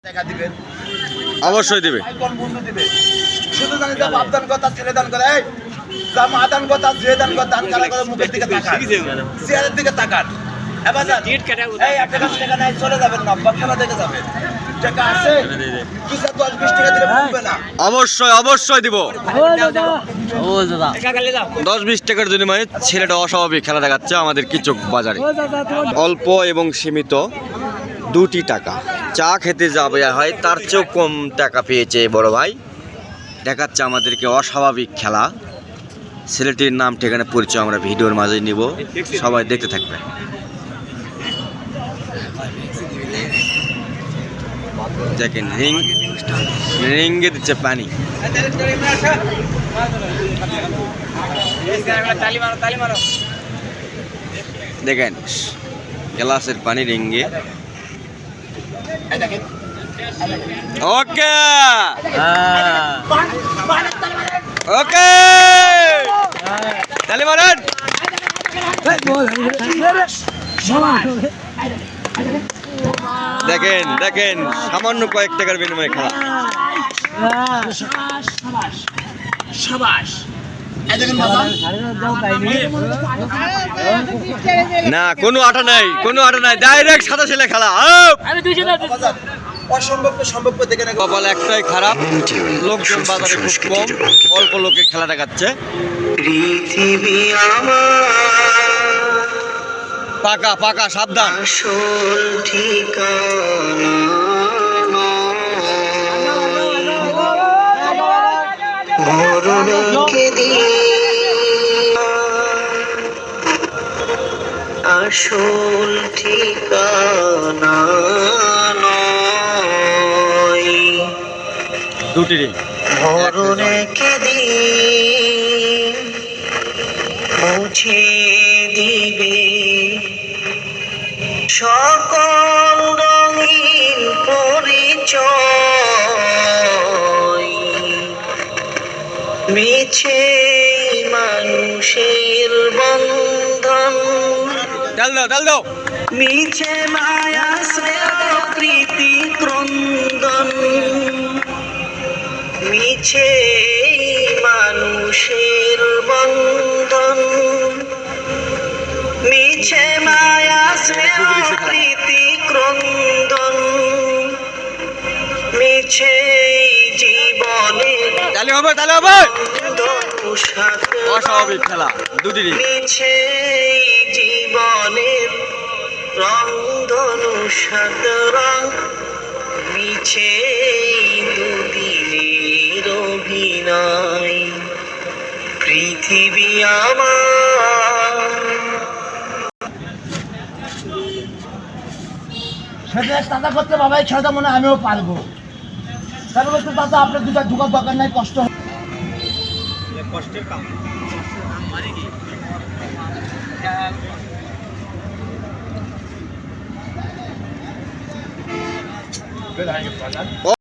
টাকা দিবেন, অবশ্যই দিবে। কোন বন্ধু দিবে? শুধু জানি যে বাপ দান কথা ছেলে দান করে, এই জামা দান কথা যে দান কথা দান করা করে মুখের দিকে তাকান, চেয়ারের দিকে তাকান। এবার এই একটা কাছ টাকা নাই চলে যাবেন না, বাপখানা দেখে যাবেন। টাকা আছে 2-10-20 টাকা দিলে বুঝবে না। অবশ্যই অবশ্যই দিব। 10-20 টাকার জন্য মানে ছেলেটা অস্বাভাবিক খেলা দেখাচ্ছে আমাদের কিচক বাজারে। অল্প এবং সীমিত 2টি টাকা চা খেতে যাবে হয় তার চেয়েও কম টাকা পেয়েছে বড় ভাই। দেখাচ্ছে আমাদেরকে অস্বাভাবিক খেলা। ছেলেটির নাম ঠিকানা পরিচয় আমরা ভিডিওর মাঝে নিব, সবাই দেখতে থাকবে। দেখেন রিঙ্গে দিচ্ছে পানি। দেখেন গ্লাসের পানি রিঙ্গে। ওকে ওকে তালি মারেন। দেখেন দেখেন সামান্য কয়েক টাকার বিনিময়ে খেলা। না কোনো আটা নাই, কোনো আটা নাই, ডাইরেক্ট সাদা ছেলে খেলা। অসম্ভব সম্ভব দেখে না। কপাল একটাই খারাপ, লোকজন বাজারে খুব কম, অল্প লোকে খেলা দেখাচ্ছে। পাকা পাকা সাবধান। আসল ঠিকানা নয়। দুটি রিং মরণে কেদিন মুছে দিবে সকল রঙিন পরিচয়। মিছে মানুষের বন্ধন, ডাল দাও ডাল দাও। মিছে মায়া স্নেহ প্রীতি ক্রন্দন, মিছে মানুষের বন্ধন, মিছে মায়া স্নেহ প্রীতি ক্রন্দন, মিছে জীবনে তালি হবে তালি হবে। অস্বাভাবিক খেলা দুটি রিং। মিছে জীবনের রংধনু সাতরং, মিছে দুদিনের অভিনয়। পৃথিবী আমার সেটা টাকা করতে বাবাই খেলতে মনে হয় আমিও পারবো। তারপরে তো দাদা আপনার দুটা ঢুকার দরকার নাই, কষ্ট কষ্টের কাম মানে কি